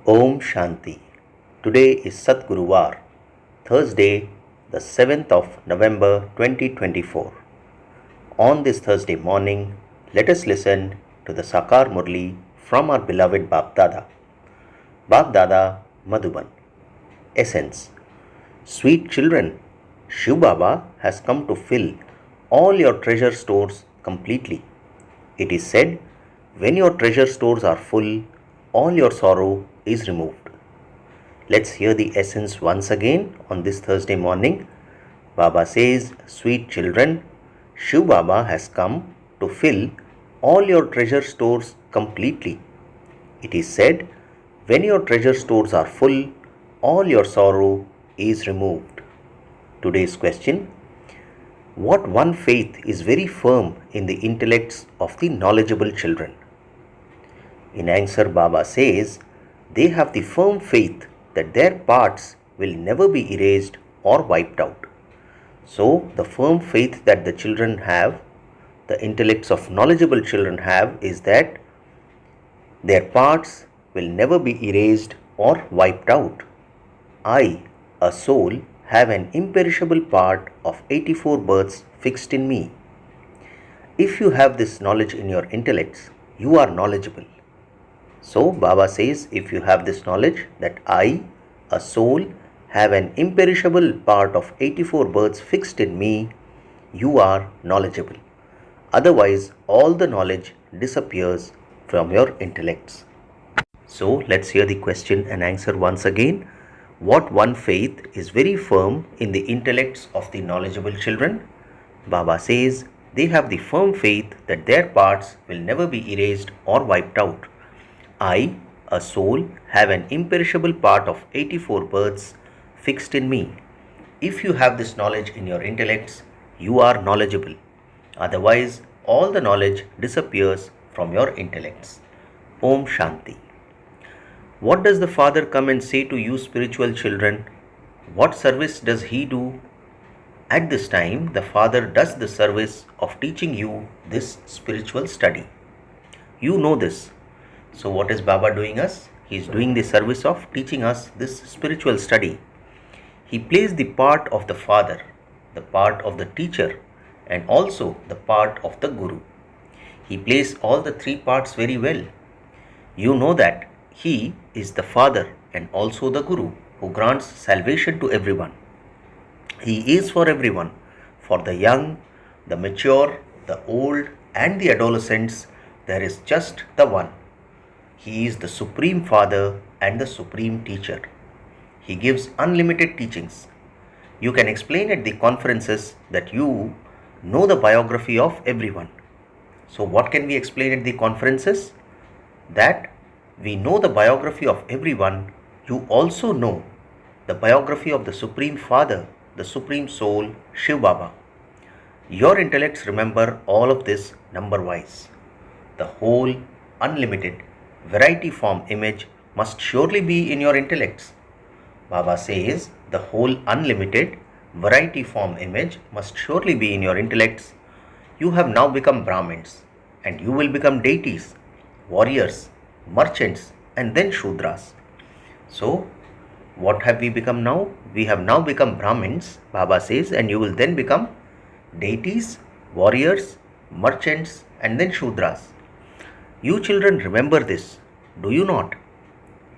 Om Shanti. Today is Satgurubar, Thursday, the 7th of November 2024. On this Thursday morning, let us listen to the Sakar Murli from our beloved Bap Dada. Bap Dada, Madhuban. Essence. Sweet children, Shiv Baba has come to fill all your treasure stores completely. It is said, when your treasure stores are full, all your sorrow is removed. Let's hear the essence once again on this Thursday morning. Baba says, sweet children, Shiv Baba has come to fill all your treasure stores completely. It is said, when your treasure stores are full, all your sorrow is removed. Today's question: what one faith is very firm in the intellects of the knowledgeable children? In answer, Baba says, they have the firm faith that their parts will never be erased or wiped out. So, the firm faith that the children have, the intellects of knowledgeable children have, is that their parts will never be erased or wiped out. I, a soul, have an imperishable part of 84 births fixed in me. If you have this knowledge in your intellects, you are knowledgeable. So, Baba says, if you have this knowledge that I, a soul, have an imperishable part of 84 births fixed in me, you are knowledgeable. Otherwise, all the knowledge disappears from your intellects. So, let's hear the question and answer once again. What one faith is very firm in the intellects of the knowledgeable children? Baba says, they have the firm faith that their parts will never be erased or wiped out. I, a soul, have an imperishable part of 84 births fixed in me. If you have this knowledge in your intellects, you are knowledgeable. Otherwise, all the knowledge disappears from your intellects. Om Shanti. What does the Father come and say to you, spiritual children? What service does He do? At this time, the Father does the service of teaching you this spiritual study. You know this. So what is Baba doing us? He is doing the service of teaching us this spiritual study. He plays the part of the Father, the part of the teacher, and also the part of the Guru. He plays all the three parts very well. You know that He is the Father and also the Guru who grants salvation to everyone. He is for everyone, for the young, the mature, the old, and the adolescents. There is just the one. He is the Supreme Father and the Supreme Teacher. He gives unlimited teachings. You can explain at the conferences that you know the biography of everyone. So what can we explain at the conferences? That we know the biography of everyone. You also know the biography of the Supreme Father, the Supreme Soul, Shiv Baba. Your intellects remember all of this number-wise. The whole unlimited variety form image must surely be in your intellects. Baba says the whole unlimited variety form image must surely be in your intellects. You have now become Brahmins and you will become deities, warriors, merchants, and then Shudras. So, what have we become now? We have now become Brahmins, Baba says, and you will then become deities, warriors, merchants, and then Shudras. You children remember this, do you not?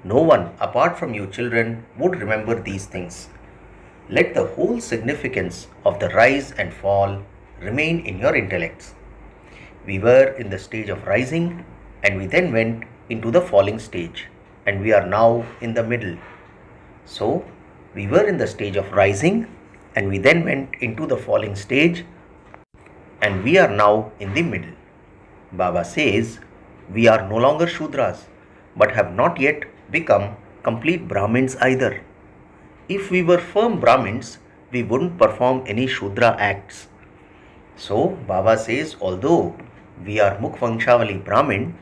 No one apart from you children would remember these things. Let the whole significance of the rise and fall remain in your intellects. We were in the stage of rising and we then went into the falling stage, and we are now in the middle. So, we were in the stage of rising and we then went into the falling stage, and we are now in the middle. Baba says, we are no longer Shudras, but have not yet become complete Brahmins either. If we were firm Brahmins, we wouldn't perform any Shudra acts. So, Baba says, although we are Mukhvangshavali Brahmin,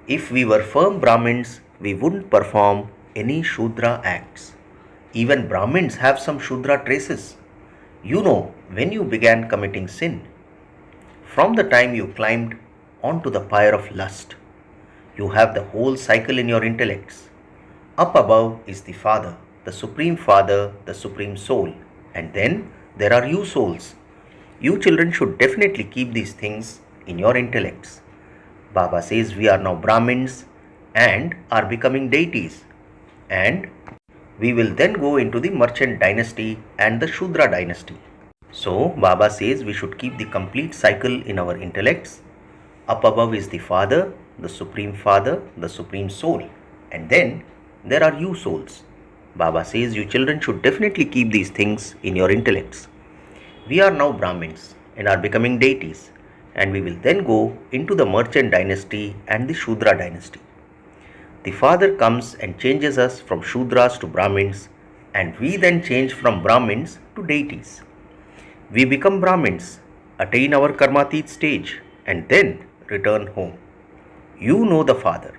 if we were firm Brahmins, we wouldn't perform any Shudra acts. Even Brahmins have some Shudra traces. You know, when you began committing sin, from the time you climbed onto the pyre of lust, you have the whole cycle in your intellects. Up above is the Father, the Supreme Father, the Supreme Soul. And then there are you souls. You children should definitely keep these things in your intellects. Baba says we are now Brahmins and are becoming deities. And we will then go into the merchant dynasty and the Shudra dynasty. So Baba says we should keep the complete cycle in our intellects. Up above is the Father, the Supreme Father, the Supreme Soul. And then there are you souls. Baba says you children should definitely keep these things in your intellects. We are now Brahmins and are becoming deities, and we will then go into the merchant dynasty and the Shudra dynasty. The Father comes and changes us from Shudras to Brahmins, and we then change from Brahmins to deities. We become Brahmins, attain our Karmatit stage, and then return home. You know the Father.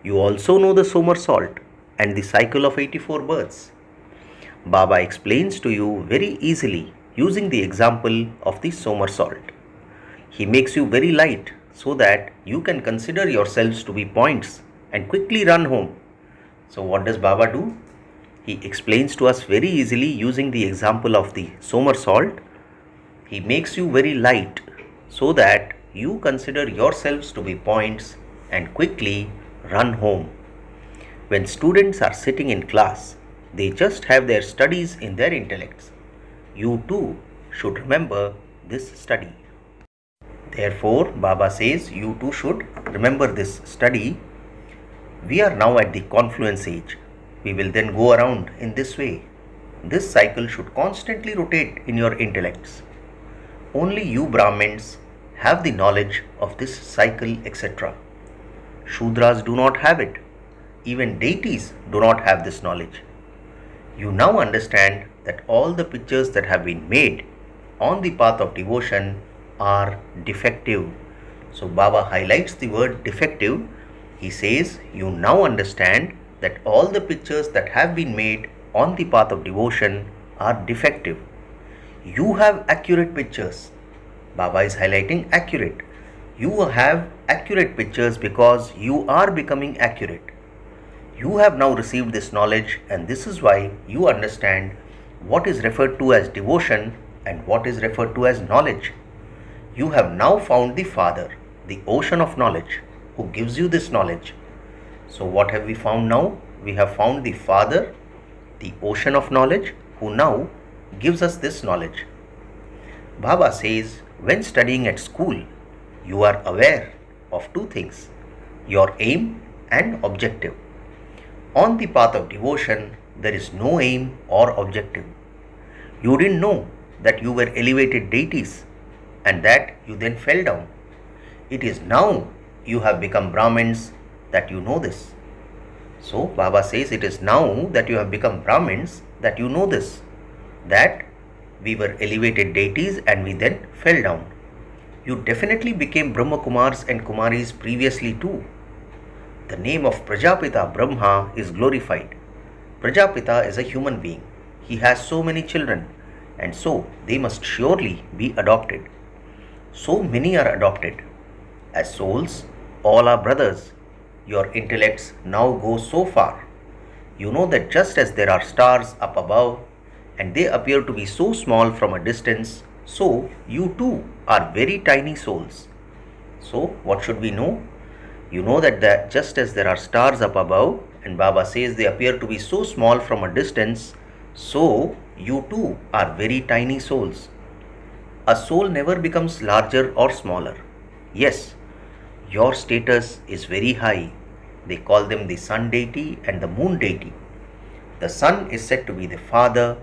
You also know the somersault and the cycle of 84 births. Baba explains to you very easily using the example of the somersault. He makes you very light so that you can consider yourselves to be points and quickly run home. So what does Baba do? He explains to us very easily using the example of the somersault. He makes you very light so that you consider yourselves to be points and quickly run home. When students are sitting in class, they just have their studies in their intellects. You too should remember this study. Therefore, Baba says you too should remember this study. We are now at the confluence age. We will then go around in this way. This cycle should constantly rotate in your intellects. Only you Brahmins have the knowledge of this cycle, etc. Shudras do not have it. Even deities do not have this knowledge. You now understand that all the pictures that have been made on the path of devotion are defective. So Baba highlights the word defective. He says you now understand that all the pictures that have been made on the path of devotion are defective. You have accurate pictures. Baba is highlighting accurate. You have accurate pictures because you are becoming accurate. You have now received this knowledge, and this is why you understand what is referred to as devotion and what is referred to as knowledge. You have now found the Father, the ocean of knowledge, who gives you this knowledge. So what have we found now? We have found the Father, the ocean of knowledge, who now gives us this knowledge. Baba says, when studying at school, you are aware of two things, your aim and objective. On the path of devotion, there is no aim or objective. You didn't know that you were elevated deities and that you then fell down. It is now you have become Brahmins that you know this. So Baba says it is now that you have become Brahmins that you know this, that we were elevated deities and we then fell down. You definitely became Brahma Kumars and Kumaris previously too. The name of Prajapita Brahma is glorified. Prajapita is a human being. He has so many children, and so they must surely be adopted. So many are adopted. As souls, all are brothers. Your intellects now go so far. You know that just as there are stars up above, and they appear to be so small from a distance, so you too are very tiny souls. So what should we know? You know that just as there are stars up above, and Baba says they appear to be so small from a distance, so you too are very tiny souls. A soul never becomes larger or smaller. Yes, your status is very high. They call them the sun deity and the moon deity. The sun is said to be the father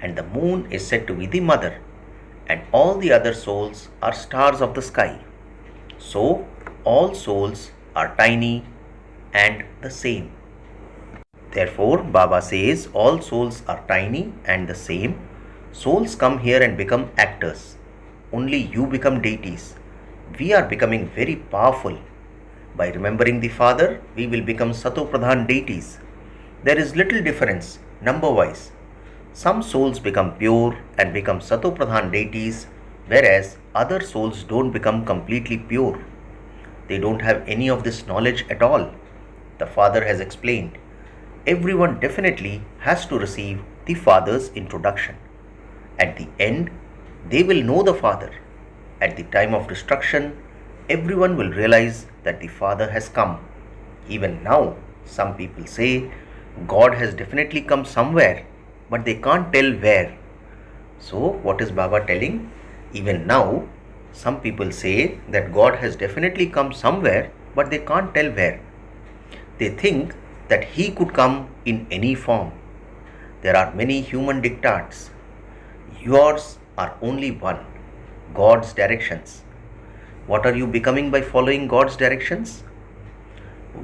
and the moon is said to be the mother, and all the other souls are stars of the sky. So all souls are tiny and the same. Therefore, Baba says all souls are tiny and the same. Souls come here and become actors. Only you become deities. We are becoming very powerful. By remembering the Father, we will become Satopradhan deities. There is little difference number-wise. Some souls become pure and become Satopradhan deities, whereas other souls don't become completely pure. They don't have any of this knowledge at all. The Father has explained. everyone definitely has to receive the Father's introduction. At the end, they will know the Father. At the time of destruction, everyone will realize that the Father has come. Even now, some people say God has definitely come somewhere, but they can't tell where. So, what is Baba telling? Even now, some people say that God has definitely come somewhere, but they can't tell where. They think that He could come in any form. There are many human diktats. Yours are only one, God's directions. What are you becoming by following God's directions?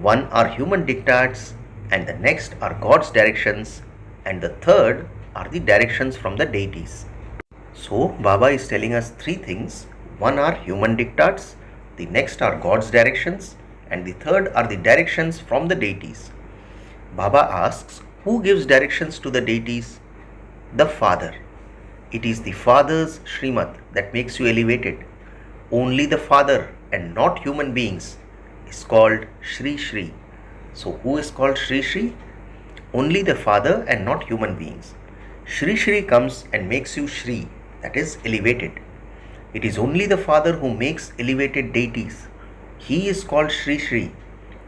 One are human diktats, and the next are God's directions, and the third are the directions from the deities. So, Baba is telling us three things. One are human diktats, the next are God's directions, and the third are the directions from the deities. Baba asks, who gives directions to the deities? The Father. It is the Father's Srimad that makes you elevated. Only the Father and not human beings is called Shri Shri. So who is called Shri Shri? Only the Father and not human beings. Shri Shri comes and makes you Shri, that is elevated. It is only the Father who makes elevated deities. He is called Shri Shri.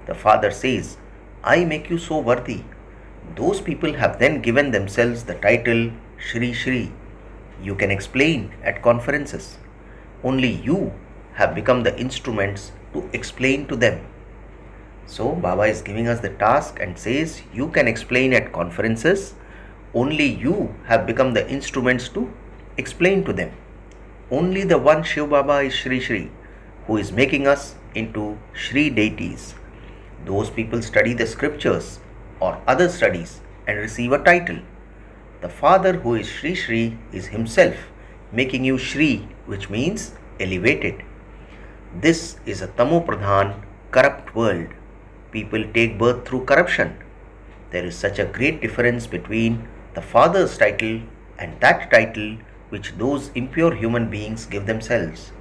The Father says, I make you so worthy. Those people have then given themselves the title Shri Shri. You can explain at conferences. Only you have become the instruments to explain to them. So Baba is giving us the task and says, you can explain at conferences. Only you have become the instruments to explain to them. Only the one Shiv Baba is Shri Shri, who is making us into Shri deities. Those people study the scriptures or other studies and receive a title. The Father who is Shri Shri is himself making you Shri, which means elevated. This is a Tamo Pradhan, corrupt world. People take birth through corruption. There is such a great difference between the Father's title and that title which those impure human beings give themselves.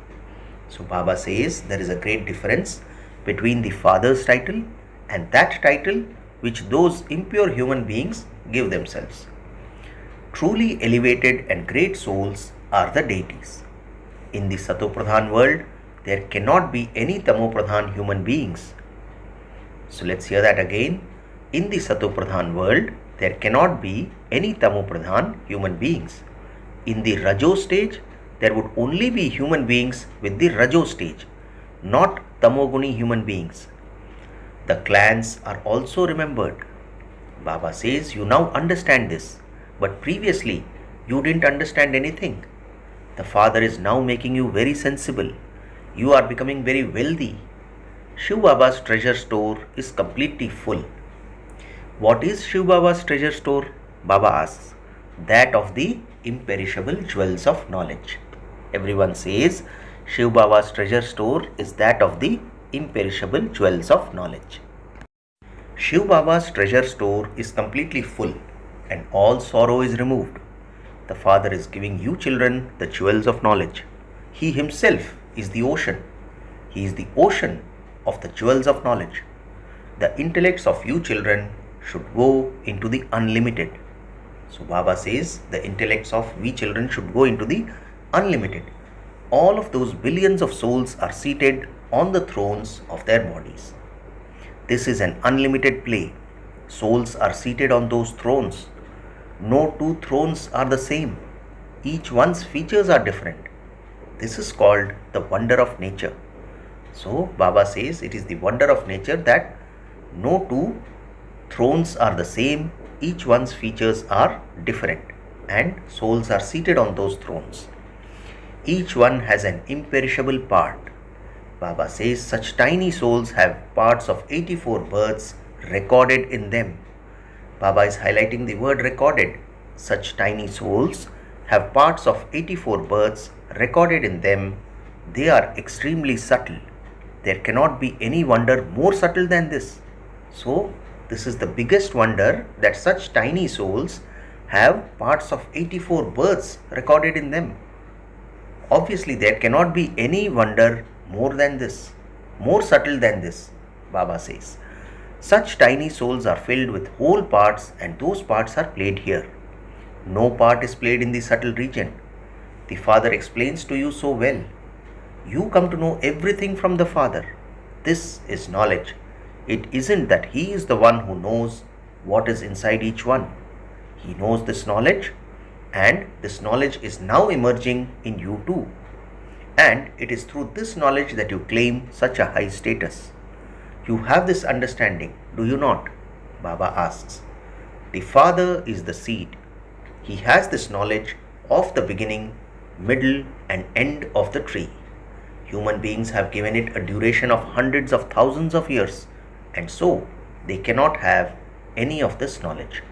So Baba says there is a great difference between the Father's title and that title which those impure human beings give themselves. Truly elevated and great souls are the deities. In the Satopradhan world, there cannot be any Tamopradhan human beings. So let's hear that again. In the Satopradhan world, there cannot be any Tamopradhan human beings. In the Rajo stage, there would only be human beings with the Rajo stage, not Tamoguni human beings. The clans are also remembered. Baba says, you now understand this, but previously you didn't understand anything. The Father is now making you very sensible. You are becoming very wealthy. Shiv Baba's treasure store is completely full. What is Shiv Baba's treasure store? Baba asks. That of the imperishable jewels of knowledge. Everyone says Shiv Baba's treasure store is that of the imperishable jewels of knowledge. Shiv Baba's treasure store is completely full and all sorrow is removed. The Father is giving you children the jewels of knowledge. He himself is the ocean. He is the ocean of the jewels of knowledge. The intellects of you children should go into the unlimited. So Baba says the intellects of we children should go into the unlimited. All of those billions of souls are seated on the thrones of their bodies. This is an unlimited play. Souls are seated on those thrones. No two thrones are the same. Each one's features are different. This is called the wonder of nature. So Baba says it is the wonder of nature that no two thrones are the same. Each one's features are different and souls are seated on those thrones. Each one has an imperishable part. Baba says such tiny souls have parts of 84 births recorded in them. Baba is highlighting the word recorded. Such tiny souls have parts of 84 births recorded in them. They are extremely subtle. There cannot be any wonder more subtle than this. So, this is the biggest wonder that such tiny souls have parts of 84 births recorded in them. Obviously, there cannot be any wonder more than this, more subtle than this, Baba says. Such tiny souls are filled with whole parts, and those parts are played here. No part is played in the subtle region. The Father explains to you so well. You come to know everything from the Father. This is knowledge. It isn't that He is the one who knows what is inside each one. He knows this knowledge, and this knowledge is now emerging in you too. And it is through this knowledge that you claim such a high status. You have this understanding, do you not? Baba asks. The Father is the seed. He has this knowledge of the beginning, middle, and end of the tree. Human beings have given it a duration of hundreds of thousands of years, and so they cannot have any of this knowledge.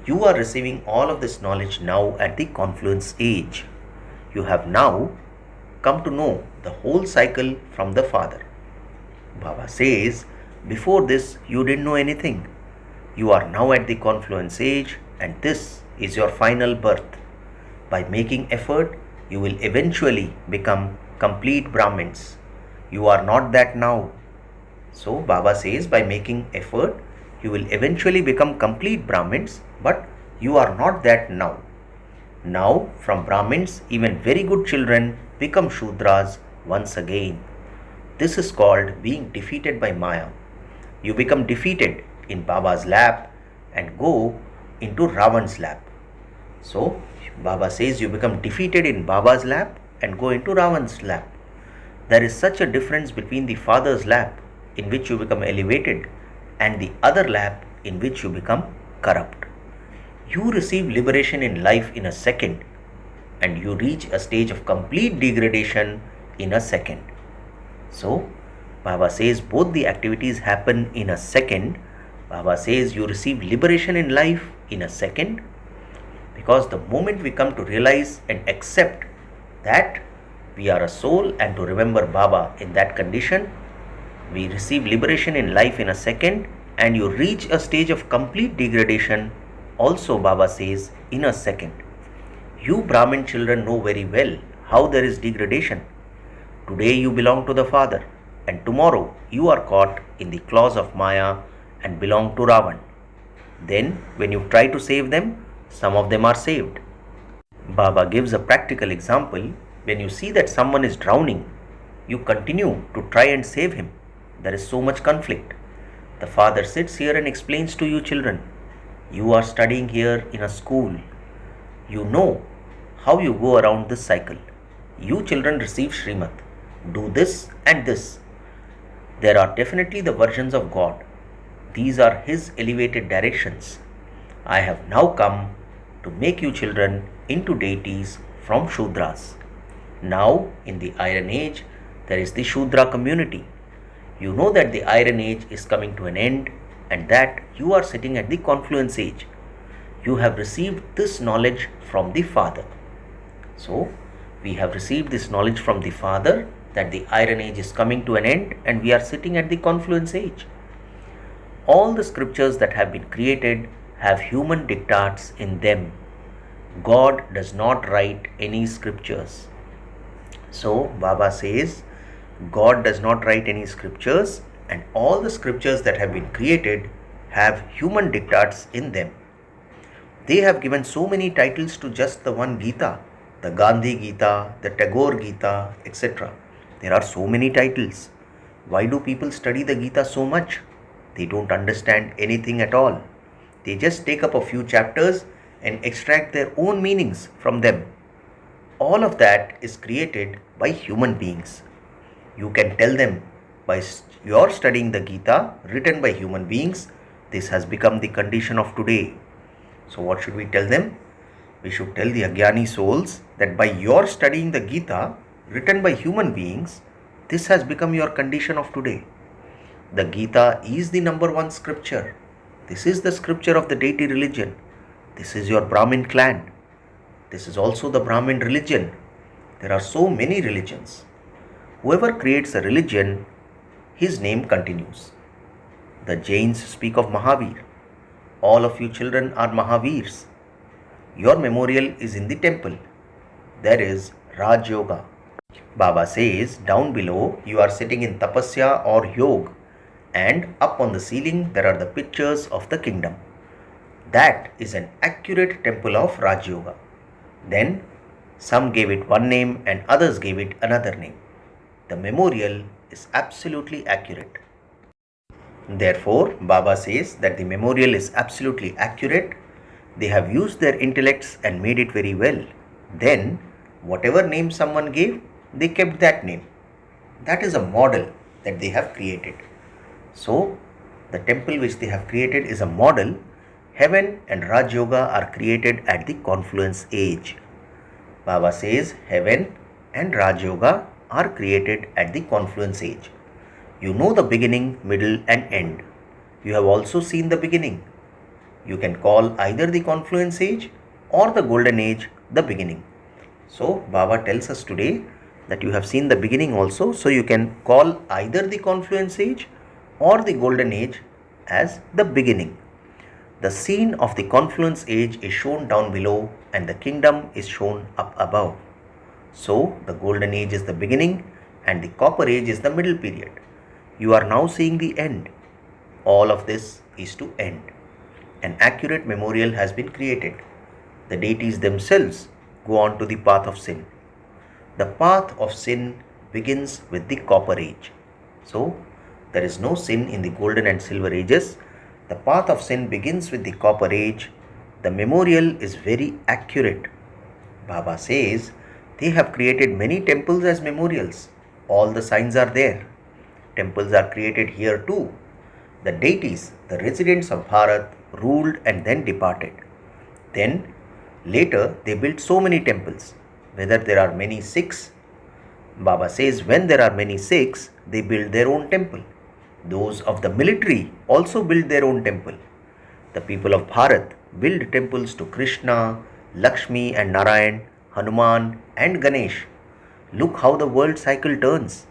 You are receiving all of this knowledge now at the confluence age. You have now come to know the whole cycle from the Father. Baba says, before this you didn't know anything. You are now at the confluence age, and this is your final birth. By making effort, you will eventually become complete Brahmins. You are not that now. So Baba says, by making effort, you will eventually become complete Brahmins, but you are not that now. Now, from Brahmins, even very good children become Shudras once again. This is called being defeated by Maya. You become defeated in Baba's lap and go into Ravan's lap. So, Baba says you become defeated in Baba's lap and go into Ravan's lap. There is such a difference between the Father's lap, in which you become elevated, and the other lap, in which you become corrupt. You receive liberation in life in a second, and you reach a stage of complete degradation in a second. So, Baba says both the activities happen in a second. Baba says you receive liberation in life in a second, because the moment we come to realize and accept that we are a soul and to remember Baba in that condition, we receive liberation in life in a second, and you reach a stage of complete degradation also, Baba says, in a second. You Brahmin children know very well how there is degradation. Today you belong to the Father, and tomorrow you are caught in the claws of Maya and belong to Ravan. Then, when you try to save them, some of them are saved. Baba gives a practical example. When you see that someone is drowning, you continue to try and save him. There is so much conflict. The Father sits here and explains to you children. You are studying here in a school. You know how you go around this cycle. You children receive Srimad. Do this and this. There are definitely the versions of God. These are His elevated directions. I have now come to make you children into deities from Shudras. Now, in the Iron Age, there is the Shudra community. You know that the Iron Age is coming to an end, and that you are sitting at the confluence age. You have received this knowledge from the Father. So, we have received this knowledge from the Father that the Iron Age is coming to an end, and we are sitting at the confluence age. All the scriptures that have been created have human diktats in them. God does not write any scriptures. So, Baba says, God does not write any scriptures, and all the scriptures that have been created have human diktats in them. They have given so many titles to just the one Gita, the Gandhi Gita, the Tagore Gita, etc. There are so many titles. Why do people study the Gita so much? They don't understand anything at all. They just take up a few chapters and extract their own meanings from them. All of that is created by human beings. You can tell them, by your studying the Gita written by human beings, this has become the condition of today. So what should we tell them? We should tell the Agyani souls that by your studying the Gita written by human beings, this has become your condition of today. The Gita is the number one scripture. This is the scripture of the deity religion. This is your Brahmin clan. This is also the Brahmin religion. There are so many religions. Whoever creates a religion, his name continues. The Jains speak of Mahavir. All of you children are Mahavirs. Your memorial is in the temple. There is Raj Yoga. Baba says, down below you are sitting in Tapasya or Yog, and up on the ceiling there are the pictures of the kingdom. That is an accurate temple of Raj Yoga. Then some gave it one name and others gave it another name. The memorial is absolutely accurate. Therefore, Baba says that the memorial is absolutely accurate. They have used their intellects and made it very well. Then, whatever name someone gave, they kept that name. That is a model that they have created. So, the temple which they have created is a model. Heaven and Raj Yoga are created at the confluence age. Baba says heaven and Raj Yoga are created at the confluence age. You know the beginning, middle and end. You have also seen the beginning. You can call either the confluence age or the golden age the beginning. So Baba tells us today that you have seen the beginning also, so you can call either the confluence age or the golden age as the beginning. The scene of the confluence age is shown down below and the kingdom is shown up above. So the golden age is the beginning and the copper age is the middle period. You are now seeing the end. All of this is to end. An accurate memorial has been created. The deities themselves go on to the path of sin. The path of sin begins with the copper age. So there is no sin in the golden and silver ages. The path of sin begins with the copper age. The memorial is very accurate. Baba says they have created many temples as memorials. All the signs are there. Temples are created here too. The deities, the residents of Bharat, ruled and then departed. Then later they built so many temples. Whether there are many Sikhs, Baba says when there are many Sikhs, they build their own temple. Those of the military also build their own temple. The people of Bharat build temples to Krishna, Lakshmi and Narayan, Hanuman and Ganesh. Look how the world cycle turns.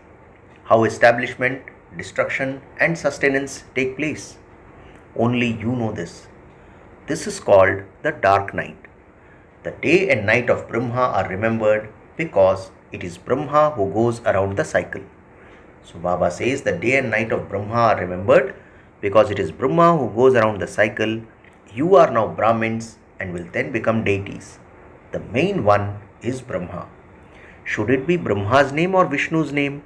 How establishment, destruction and sustenance take place. Only you know this. This is called the dark night. The day and night of Brahma are remembered because it is Brahma who goes around the cycle. So Baba says the day and night of Brahma are remembered because it is Brahma who goes around the cycle. You are now Brahmins and will then become deities. The main one is Brahma. Should it be Brahma's name or Vishnu's name?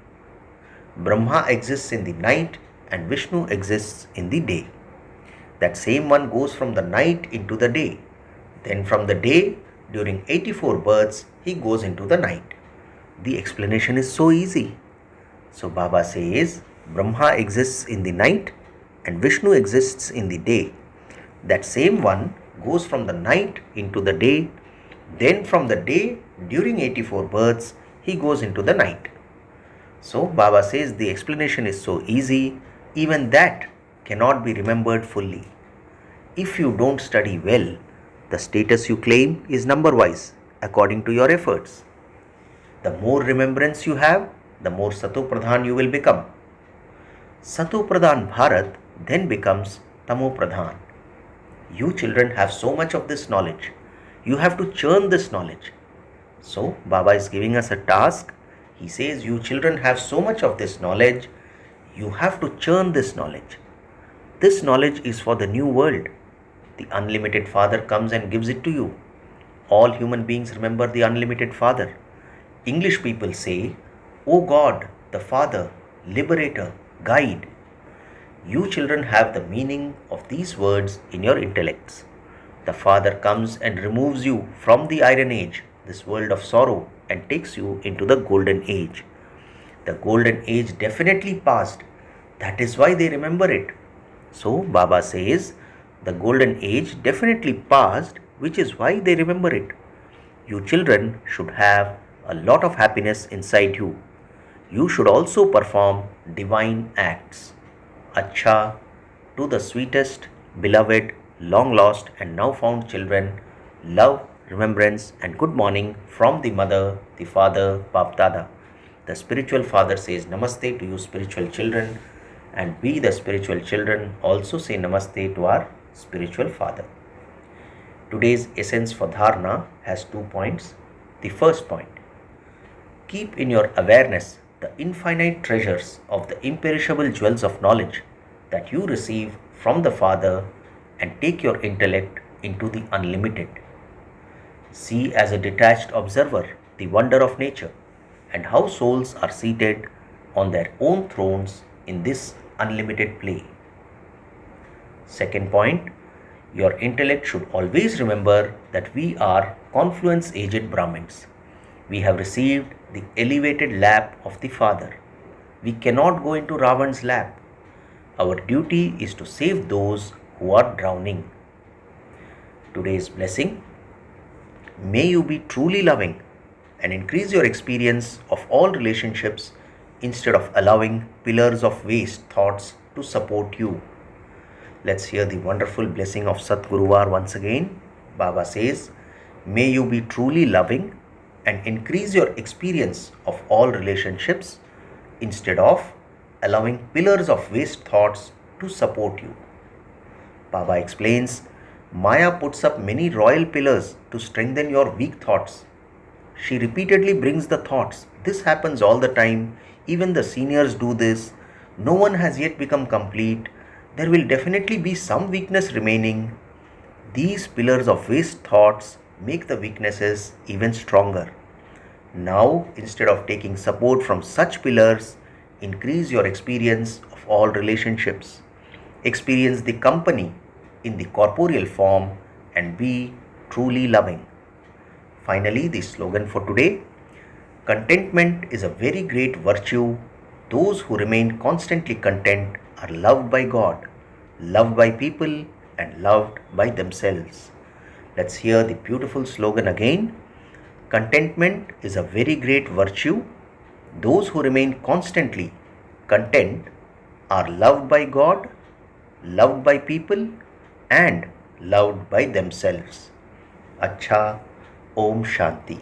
Brahma exists in the night and Vishnu exists in the day. That same one goes from the night into the day. Then from the day, during 84 births, he goes into the night. The explanation is so easy. So Baba says, Brahma exists in the night and Vishnu exists in the day. That same one goes from the night into the day. Then from the day, during 84 births, he goes into the night. So Baba says the explanation is so easy, even that cannot be remembered fully. If you don't study well, the status you claim is number-wise according to your efforts. The more remembrance you have, the more Sato Pradhan you will become. Sato Pradhan Bharat then becomes Tamo Pradhan. You children have so much of this knowledge. You have to churn this knowledge. So Baba is giving us a task. He says you children have so much of this knowledge. You have to churn this knowledge. This knowledge is for the new world. The unlimited Father comes and gives it to you. All human beings remember the unlimited Father. English people say, "O God, the Father, Liberator, Guide." You children have the meaning of these words in your intellects. The Father comes and removes you from the Iron Age, this world of sorrow, and takes you into the Golden Age. The Golden Age definitely passed. That is why they remember it. So Baba says, the Golden Age definitely passed, which is why they remember it. You children should have a lot of happiness inside you. You should also perform divine acts. Acha, to the sweetest, beloved, long lost and now found children, love, remembrance and good morning from the mother, the father, Bap Dada. The spiritual father says namaste to you spiritual children, and we the spiritual children also say namaste to our spiritual father. Today's essence for dharana has 2 points. The first point, keep in your awareness the infinite treasures of the imperishable jewels of knowledge that you receive from the Father and take your intellect into the unlimited. See as a detached observer the wonder of nature and how souls are seated on their own thrones in this unlimited play. Second point, your intellect should always remember that we are confluence aged Brahmins. We have received the elevated lap of the Father. We cannot go into Ravan's lap. Our duty is to save those who are drowning. Today's blessing: may you be truly loving and increase your experience of all relationships instead of allowing pillars of waste thoughts to support you. Let's hear the wonderful blessing of Satgurubar once again. Baba says, may you be truly loving and increase your experience of all relationships instead of allowing pillars of waste thoughts to support you. Baba explains, Maya puts up many royal pillars to strengthen your weak thoughts. She repeatedly brings the thoughts. This happens all the time. Even the seniors do this. No one has yet become complete. There will definitely be some weakness remaining. These pillars of waste thoughts make the weaknesses even stronger. Now, instead of taking support from such pillars, increase your experience of all relationships. Experience the company in the corporeal form and be truly loving. Finally, the slogan for today: contentment is a very great virtue. Those who remain constantly content are loved by God, loved by people, and loved by themselves. Let's hear the beautiful slogan again. Contentment is a very great virtue. Those who remain constantly content are loved by God, loved by people, and loved by themselves. Acha, Om Shanti.